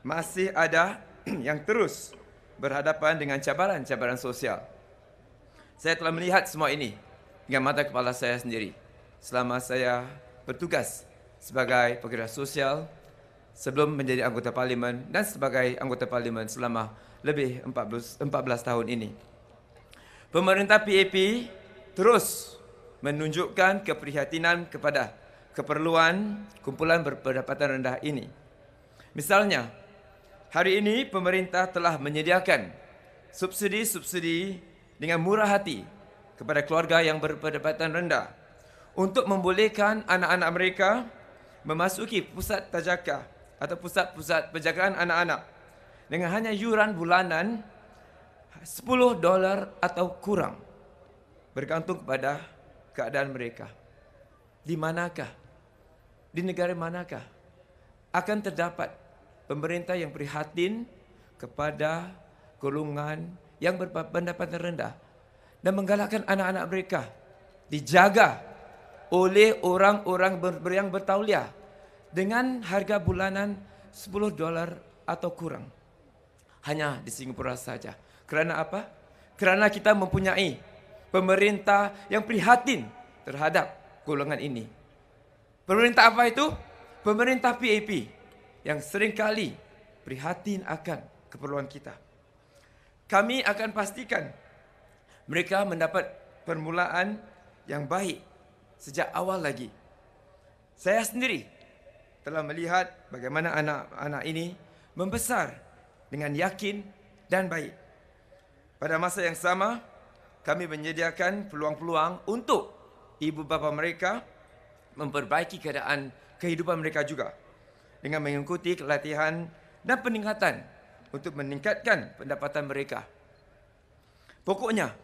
masih ada yang terus berhadapan dengan cabaran-cabaran sosial. Saya telah melihat semua ini dengan mata kepala saya sendiri selama saya bertugas sebagai pekerja sosial sebelum menjadi anggota parlimen dan sebagai anggota parlimen selama lebih 14 tahun ini. Pemerintah PAP terus menunjukkan keprihatinan kepada keperluan kumpulan berpendapatan rendah ini. Misalnya, hari ini pemerintah telah menyediakan subsidi-subsidi dengan murah hati kepada keluarga yang berpendapatan rendah untuk membolehkan anak-anak mereka memasuki pusat tajaka atau pusat-pusat penjagaan anak-anak dengan hanya yuran bulanan $10 atau kurang, bergantung kepada keadaan mereka. Di manakah, di negara manakah akan terdapat pemerintah yang prihatin kepada golongan yang berpendapatan rendah dan menggalakkan anak-anak mereka dijaga oleh orang-orang yang bertauliah dengan harga bulanan $10 atau kurang. Hanya di Singapura saja. Kerana apa? Kerana kita mempunyai pemerintah yang prihatin terhadap golongan ini. Pemerintah apa itu? Pemerintah PAP yang seringkali prihatin akan keperluan kita. Kami akan pastikan mereka mendapat permulaan yang baik sejak awal lagi. Saya sendiri telah melihat bagaimana anak-anak ini membesar dengan yakin dan baik. Pada masa yang sama, kami menyediakan peluang-peluang untuk ibu bapa mereka memperbaiki keadaan kehidupan mereka juga dengan mengikuti pelatihan dan peningkatan untuk meningkatkan pendapatan mereka. Pokoknya,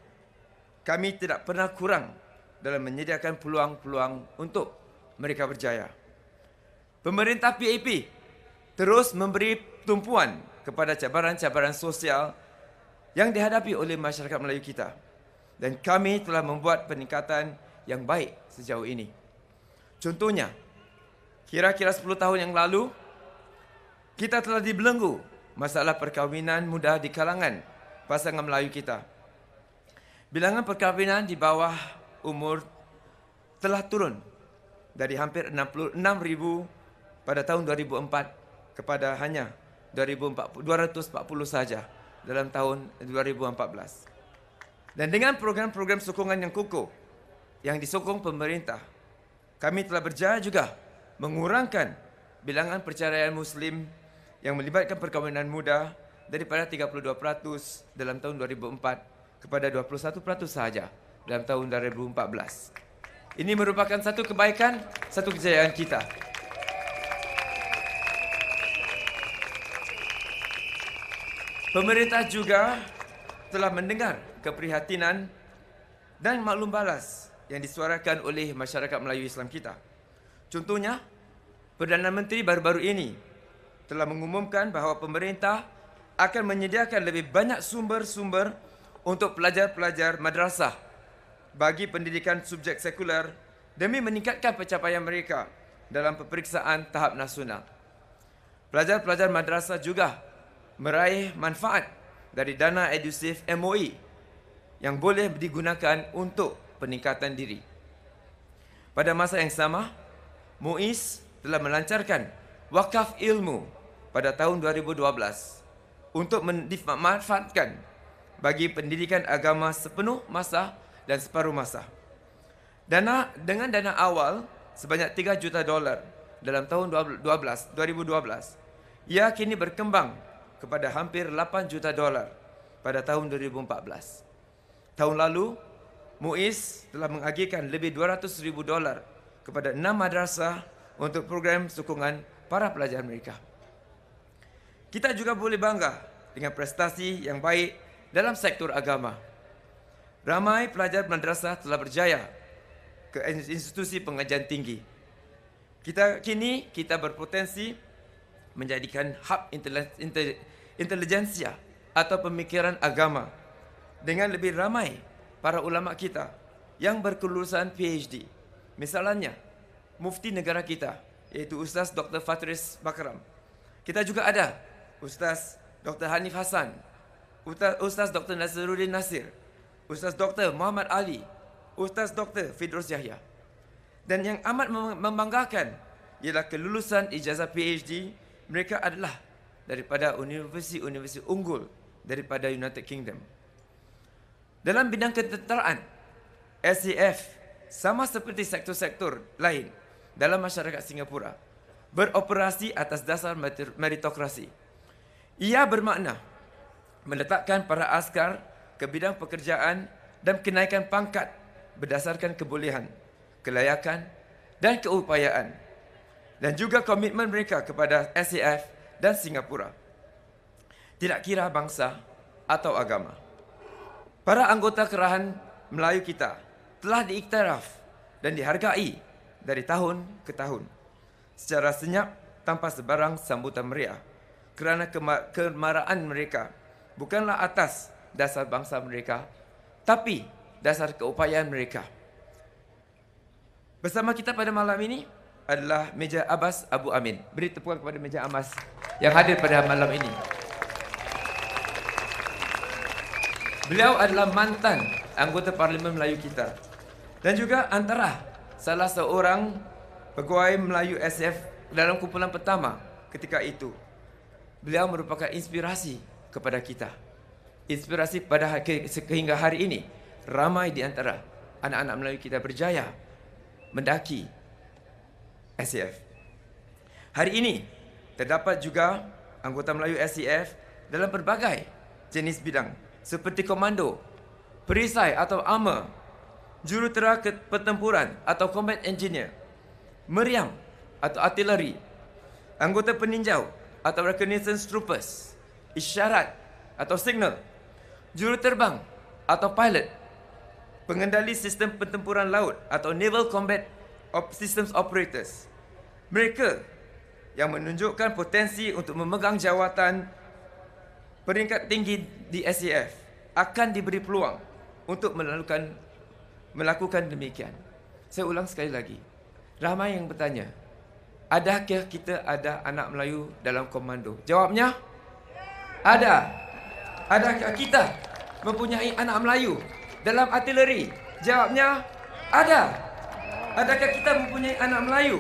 kami tidak pernah kurang dalam menyediakan peluang-peluang untuk mereka berjaya. Pemerintah PAP terus memberi tumpuan kepada cabaran-cabaran sosial yang dihadapi oleh masyarakat Melayu kita. Dan kami telah membuat peningkatan yang baik sejauh ini. Contohnya, kira-kira 10 tahun yang lalu, kita telah dibelenggu masalah perkahwinan muda di kalangan pasangan Melayu kita. Bilangan perkahwinan di bawah umur telah turun dari hampir 66,000 pada tahun 2004 kepada hanya 240 saja dalam tahun 2014. Dan dengan program-program sokongan yang kukuh yang disokong pemerintah, kami telah berjaya juga mengurangkan bilangan perceraian Muslim yang melibatkan perkahwinan muda daripada 32% dalam tahun 2004 kepada 21% saja dalam tahun 2014. Ini merupakan satu kebaikan, satu kejayaan kita. Pemerintah juga telah mendengar keprihatinan dan maklum balas yang disuarakan oleh masyarakat Melayu Islam kita. Contohnya, Perdana Menteri baru-baru ini telah mengumumkan bahawa pemerintah akan menyediakan lebih banyak sumber-sumber untuk pelajar-pelajar madrasah bagi pendidikan subjek sekular demi meningkatkan pencapaian mereka dalam peperiksaan tahap nasional. Pelajar-pelajar madrasah juga meraih manfaat dari dana edusif MOE yang boleh digunakan untuk peningkatan diri. Pada masa yang sama, MUIS telah melancarkan wakaf ilmu pada tahun 2012 untuk dimanfaatkan bagi pendidikan agama sepenuh masa dan separuh masa. Dengan dana awal sebanyak $3 juta dalam tahun 2012, ia kini berkembang kepada hampir $8 juta pada tahun 2014. Tahun lalu, MUIS telah mengagihkan lebih $200,000 kepada 6 madrasah untuk program sokongan para pelajar mereka. Kita juga boleh bangga dengan prestasi yang baik dalam sektor agama. Ramai pelajar madrasah telah berjaya ke institusi pengajian tinggi. Kita berpotensi menjadikan hub intelijensia atau pemikiran agama dengan lebih ramai para ulama kita yang berkelulusan PhD. Misalnya, Mufti negara kita, iaitu Ustaz Dr. Fatris Bakram. Kita juga ada Ustaz Dr. Hanif Hassan, Ustaz Dr. Nazaruddin Nasir, Ustaz Dr. Muhammad Ali, Ustaz Dr. Fidros Yahya. Dan yang amat membanggakan ialah kelulusan ijazah PhD mereka adalah daripada universiti-universiti unggul daripada United Kingdom. Dalam bidang ketenteraan, SAF sama seperti sektor-sektor lain dalam masyarakat Singapura beroperasi atas dasar meritokrasi. Ia bermakna meletakkan para askar ke bidang pekerjaan dan kenaikan pangkat berdasarkan kebolehan, kelayakan dan keupayaan, dan juga komitmen mereka kepada SAF dan Singapura. Tidak kira bangsa atau agama. Para anggota kerahan Melayu kita telah diiktiraf dan dihargai dari tahun ke tahun secara senyap tanpa sebarang sambutan meriah, kerana kemarahan mereka bukanlah atas dasar bangsa mereka, tapi dasar keupayaan mereka. Bersama kita pada malam ini adalah Meja Abbas Abu Amin. Beri tepukan kepada Meja Abbas yang hadir pada malam ini. Beliau adalah mantan anggota Parlimen Melayu kita dan juga antara salah seorang pegawai Melayu SF dalam kumpulan pertama ketika itu. Beliau merupakan inspirasi kepada kita. Inspirasi pada sehingga hari ini, ramai di antara anak-anak Melayu kita berjaya mendaki SAF. Hari ini, terdapat juga anggota Melayu SAF dalam berbagai jenis bidang seperti komando, perisai atau armor, jurutera pertempuran atau combat engineer, meriam atau artileri, anggota peninjau atau reconnaissance troopers, isyarat atau signal, juruterbang atau pilot, pengendali sistem pertempuran laut atau naval combat systems operators. Mereka yang menunjukkan potensi untuk memegang jawatan peringkat tinggi di SAF akan diberi peluang untuk melakukan demikian. Saya ulang sekali lagi. Ramai yang bertanya, adakah kita ada anak Melayu dalam komando? Jawabnya, ada. Adakah kita mempunyai anak Melayu dalam artileri? Jawabnya, ada. Adakah kita mempunyai anak Melayu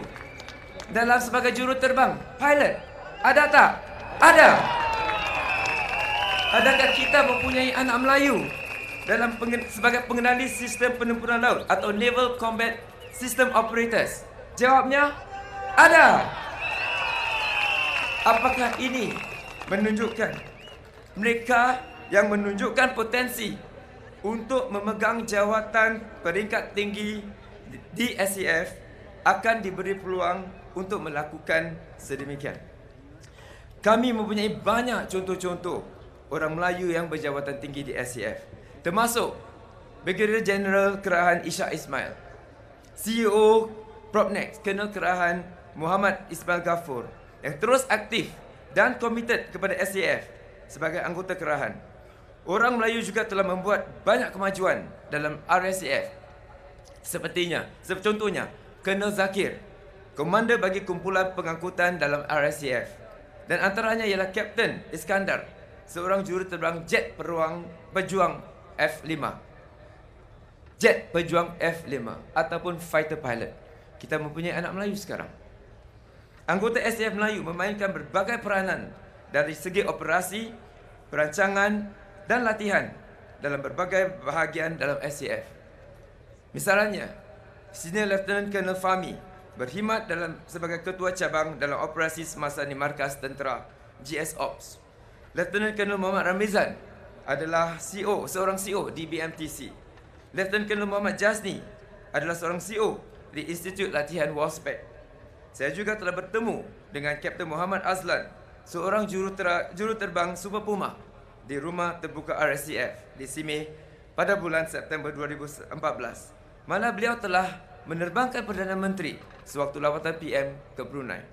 dalam sebagai juruterbang, pilot? Ada tak? Ada. Adakah kita mempunyai anak Melayu dalam sebagai pengendali sistem pertempuran laut atau naval combat system operators? Jawabnya, ada. Apakah ini menunjukkan mereka yang menunjukkan potensi untuk memegang jawatan peringkat tinggi di SAF akan diberi peluang untuk melakukan sedemikian? Kami mempunyai banyak contoh-contoh orang Melayu yang berjawatan tinggi di SAF, termasuk Brigadier General Kerahan Ishak Ismail, CEO Propnex Colonel Kerahan Muhammad Ismail Ghafur, yang terus aktif dan komited kepada SAF sebagai anggota kerahan. Orang Melayu juga telah membuat banyak kemajuan dalam RSAF. Contohnya, Colonel Zakir, komander bagi kumpulan pengangkutan dalam RSAF. Dan antaranya ialah Kapten Iskandar, seorang juruterbang jet pejuang F5. Jet pejuang F5 ataupun fighter pilot. Kita mempunyai anak Melayu sekarang. Anggota SAF Melayu memainkan berbagai peranan dari segi operasi, perancangan dan latihan dalam berbagai bahagian dalam SAF. Misalnya, Senior Lieutenant Colonel Fahmi berkhidmat sebagai ketua cabang dalam operasi semasa di markas tentera GS Ops. Lieutenant Colonel Muhammad Ramizan adalah seorang CEO di BMTC. Lieutenant Colonel Muhammad Jasni adalah seorang CEO di Institut Latihan Warspec. Saya juga telah bertemu dengan Kapten Muhammad Azlan, seorang juruterbang Super Puma di rumah terbuka RSCF di Simei pada bulan September 2014. Mana beliau telah menerbangkan Perdana Menteri sewaktu lawatan PM ke Brunei.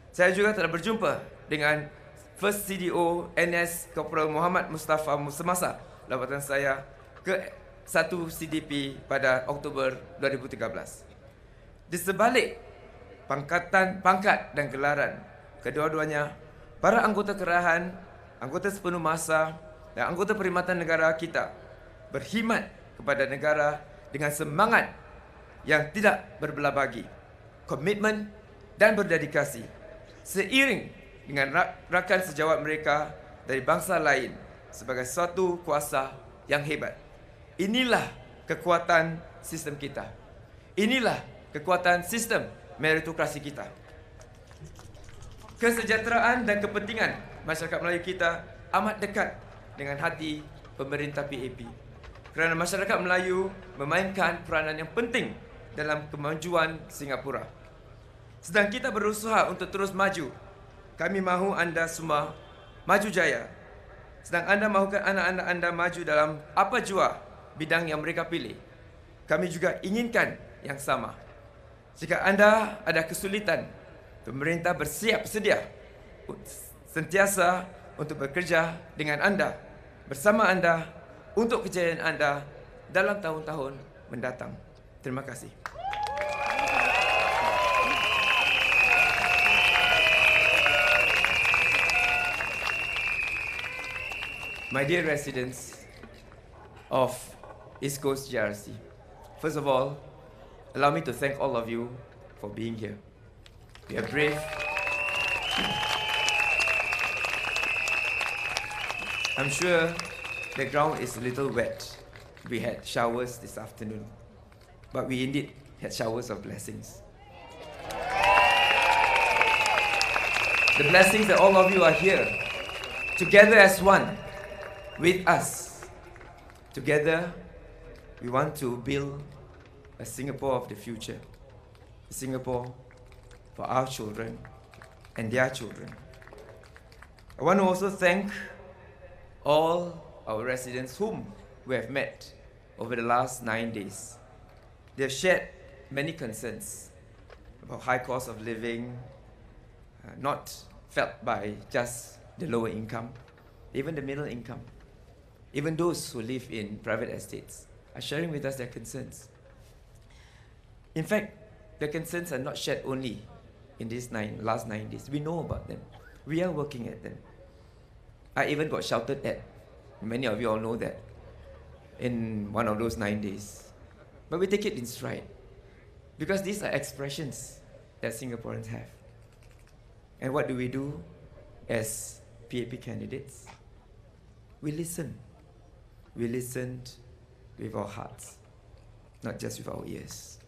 Saya juga telah berjumpa dengan First CDO NS Korporal Muhammad Mustafa semasa lawatan saya ke 1 CDP pada Oktober 2013. Di sebalik pangkat dan gelaran, kedua-duanya Para anggota kerahan, anggota sepenuh masa dan anggota perkhidmatan negara kita berkhidmat kepada negara dengan semangat yang tidak berbelah bagi, komitmen dan berdedikasi, seiring dengan rakan sejawat mereka dari bangsa lain sebagai suatu kuasa yang hebat. Inilah kekuatan sistem kita. Inilah kekuatan sistem meritokrasi kita. Kesejahteraan dan kepentingan masyarakat Melayu kita amat dekat dengan hati pemerintah PAP. Kerana masyarakat Melayu memainkan peranan yang penting dalam kemajuan Singapura. Sedang kita berusaha untuk terus maju. Kami mahu anda semua maju jaya. Sedang anda mahukan anak-anak anda maju dalam apa jua bidang yang mereka pilih. Kami juga inginkan yang sama. Jika anda ada kesulitan, pemerintah bersiap sedia sentiasa untuk bekerja dengan anda, bersama anda, untuk kejayaan anda dalam tahun-tahun mendatang. Terima kasih. My dear residents of East Coast GRC, first of all, allow me to thank all of you for being here. We are brave. I'm sure the ground is a little wet. We had showers this afternoon, but we indeed had showers of blessings. The blessings that all of you are here, together as one, with us. Together, we want to build a Singapore of the future, a Singapore for our children and their children. I want to also thank all our residents whom we have met over the last 9 days. They have shared many concerns about high cost of living, not felt by just the lower income, even the middle income. Even those who live in private estates are sharing with us their concerns. In fact, the concerns are not shared only in these last 9 days. We know about them. We are working at them. I even got shouted at. Many of you all know that in one of those 9 days. But we take it in stride, because these are expressions that Singaporeans have. And what do we do as PAP candidates? We listen. We listened with our hearts, not just with our ears.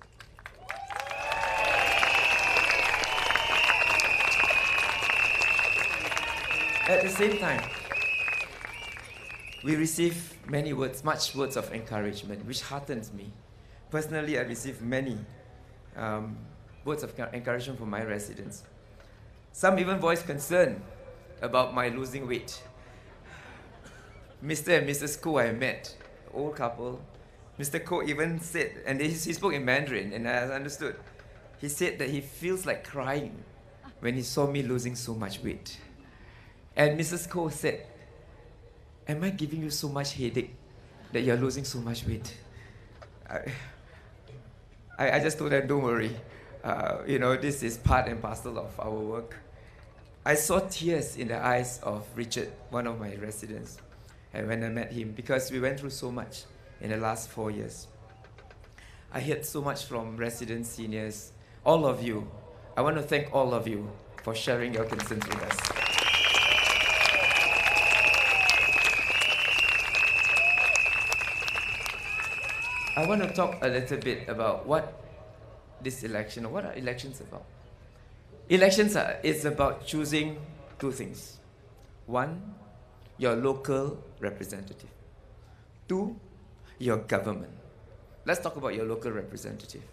At the same time, we receive many words, much words of encouragement, which heartens me. Personally, I receive many words of encouragement from my residents. Some even voiced concern about my losing weight. Mr. and Mrs. Koh I met, old couple. Mr. Koh even said, and he spoke in Mandarin, and I understood. He said that he feels like crying when he saw me losing so much weight. And Mrs. Koh said, "Am I giving you so much headache that you're losing so much weight?" I just told them, don't worry. This is part and parcel of our work. I saw tears in the eyes of Richard, one of my residents, and when I met him, because we went through so much in the last 4 years. I heard so much from residents, seniors, all of you. I want to thank all of you for sharing your concerns with us. I want to talk a little bit about what this election, or what are elections about. Elections is about choosing two things. One, your local representative. Two, your government. Let's talk about your local representative.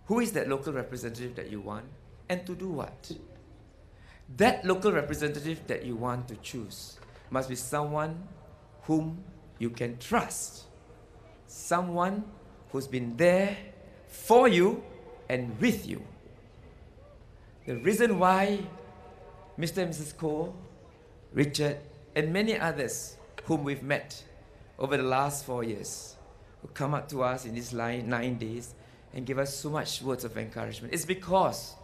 Who is that local representative that you want, and to do what? That local representative that you want to choose must be someone whom you can trust. Someone who's been there for you and with you. The reason why Mr. and Mrs. Koh, Richard, and many others whom we've met over the last 4 years, who come up to us in these 9 days and give us so much words of encouragement, it's because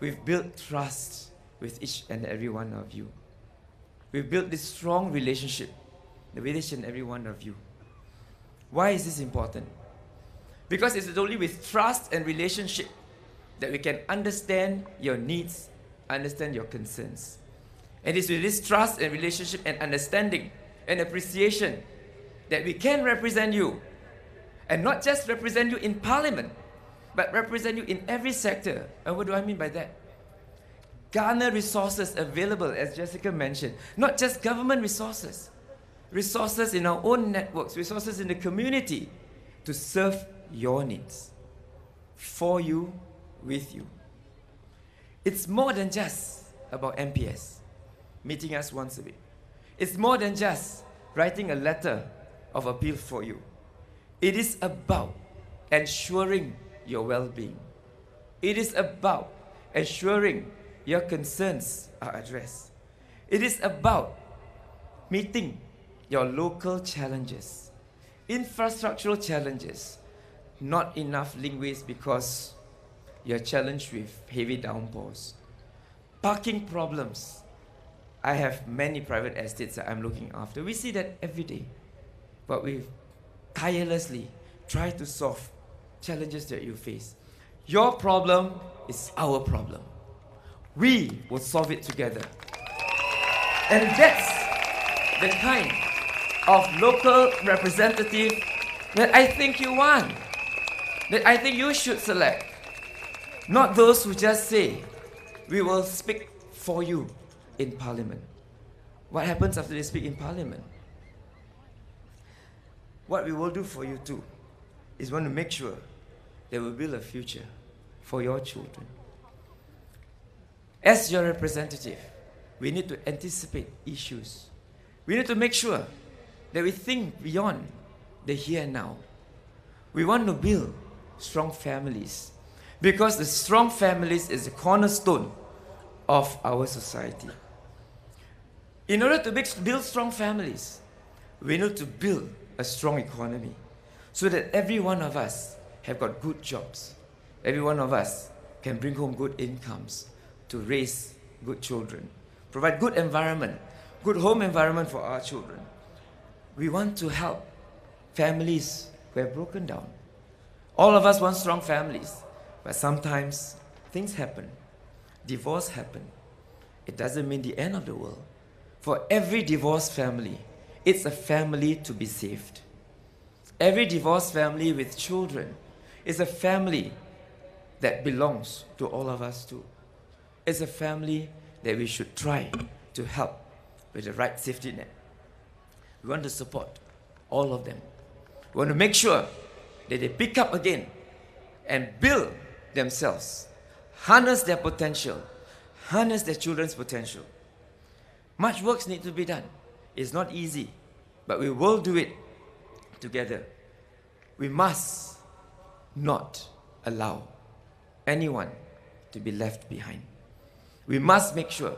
we've built trust with each and every one of you. We've built this strong relationship with each and every one of you. Why is this important? Because it is only with trust and relationship that we can understand your needs, understand your concerns. And it's with this trust and relationship and understanding and appreciation that we can represent you. And not just represent you in Parliament, but represent you in every sector. And what do I mean by that? Garner resources available, as Jessica mentioned. Not just government resources. Resources in our own networks, resources in the community to serve your needs. For you, with you. It's more than just about MPS meeting us once a week. It's more than just writing a letter of appeal for you. It is about ensuring your well-being. It is about ensuring your concerns are addressed. It is about meeting your local challenges, infrastructural challenges, not enough linguists because you're challenged with heavy downpours. Parking problems. I have many private estates that I'm looking after. We see that every day. But we tirelessly try to solve challenges that you face. Your problem is our problem. We will solve it together. And that's the kind of local representative that I think you want, that I think you should select. Not those who just say, we will speak for you in Parliament. What happens after they speak in Parliament? What we will do for you too is want to make sure that we build a future for your children. As your representative, we need to anticipate issues. We need to make sure that we think beyond the here and now. We want to build strong families because the strong families is the cornerstone of our society. In order to build strong families, we need to build a strong economy so that every one of us have got good jobs. Every one of us can bring home good incomes to raise good children, provide good environment, good home environment for our children. We want to help families who have broken down. All of us want strong families, but sometimes things happen. Divorce happens. It doesn't mean the end of the world. For every divorced family, it's a family to be saved. Every divorced family with children is a family that belongs to all of us too. It's a family that we should try to help with the right safety net. We want to support all of them. We want to make sure that they pick up again and build themselves, harness their potential, harness their children's potential. Much work needs to be done. It's not easy, but we will do it together. We must not allow anyone to be left behind. We must make sure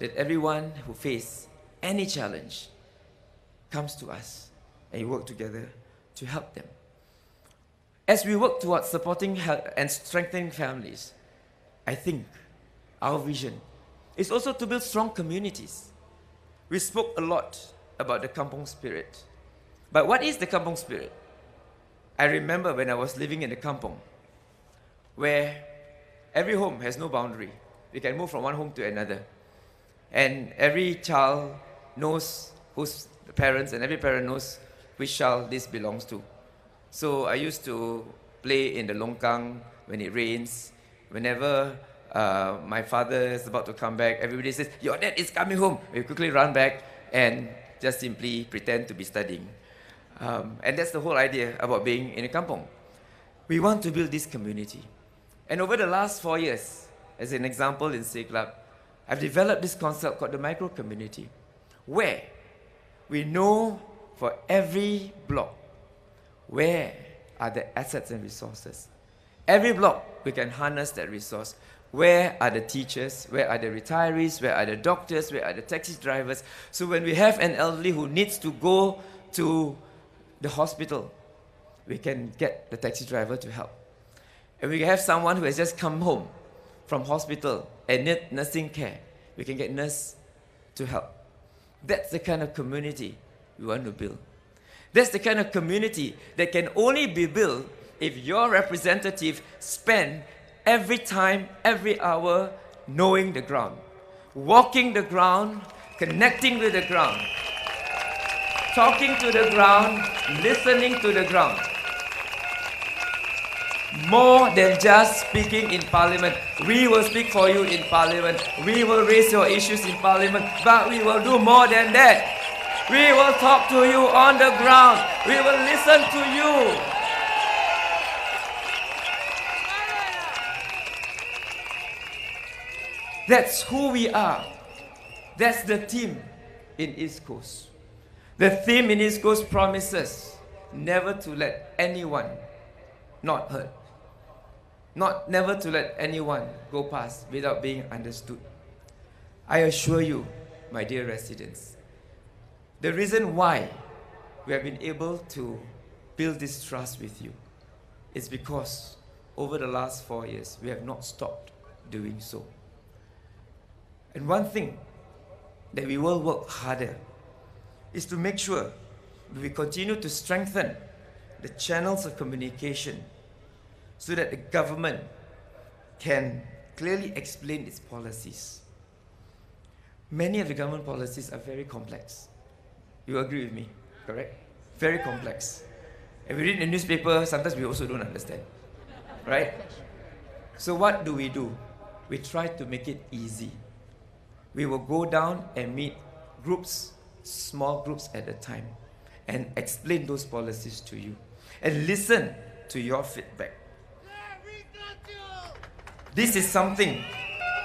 that everyone who faces any challenge comes to us and we work together to help them. As we work towards supporting and strengthening families, I think our vision is also to build strong communities. We spoke a lot about the kampong spirit. But what is the kampong spirit? I remember when I was living in the kampong, where every home has no boundary. We can move from one home to another. And every child knows who's the parents, and every parent knows which child this belongs to. So I used to play in the longkang when it rains. Whenever my father is about to come back, everybody says, "Your dad is coming home." We quickly run back and just simply pretend to be studying. And that's the whole idea about being in a kampong. We want to build this community. And over the last 4 years, as an example in Siglap, I've developed this concept called the micro community, where we know for every block where are the assets and resources. Every block we can harness that resource. Where are the teachers? Where are the retirees? Where are the doctors? Where are the taxi drivers? So when we have an elderly who needs to go to the hospital, we can get the taxi driver to help. And we have someone who has just come home from hospital and need nursing care, we can get nurse to help. That's the kind of community we want to build. That's the kind of community that can only be built if your representative spend every time, every hour knowing the ground, walking the ground, connecting with the ground, talking to the ground, listening to the ground. More than just speaking in Parliament. We will speak for you in Parliament. We will raise your issues in Parliament. But we will do more than that. We will talk to you on the ground. We will listen to you. That's who we are. That's the theme in East Coast. The theme in East Coast promises never to let anyone not heard. Never to let anyone go past without being understood. I assure you, my dear residents, the reason why we have been able to build this trust with you is because over the last 4 years, we have not stopped doing so. And one thing that we will work harder is to make sure that we continue to strengthen the channels of communication so that the government can clearly explain its policies. Many of the government policies are very complex. You agree with me, correct? Very complex. If we read the newspaper, sometimes we also don't understand, right? So what do? We try to make it easy. We will go down and meet groups, small groups at a time, and explain those policies to you, and listen to your feedback. This is something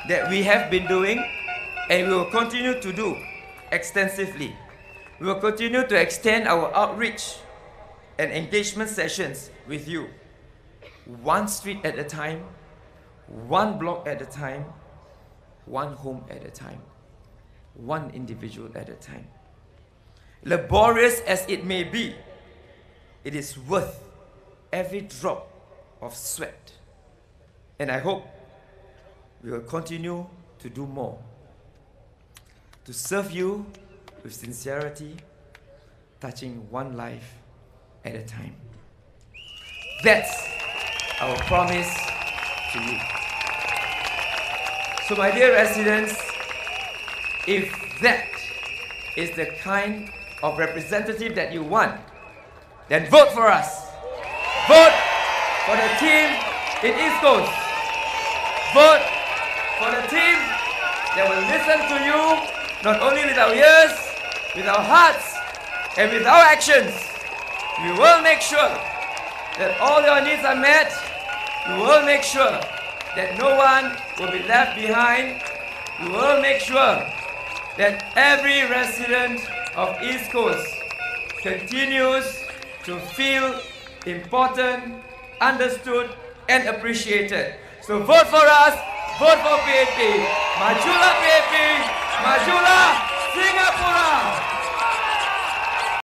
that we have been doing and we will continue to do extensively. We will continue to extend our outreach and engagement sessions with you, one street at a time, one block at a time, one home at a time, one individual at a time. Laborious as it may be, it is worth every drop of sweat. And I hope we will continue to do more, to serve you with sincerity, touching one life at a time. That's our promise to you. So my dear residents, if that is the kind of representative that you want, then vote for us. Vote for the team in East Coast. Vote for the team that will listen to you, not only with our ears, with our hearts, and with our actions. We will make sure that all your needs are met. We will make sure that no one will be left behind. We will make sure that every resident of East Coast continues to feel important, understood, and appreciated. So vote for us, vote for PAP. Majulah PAP, Majulah Singapura.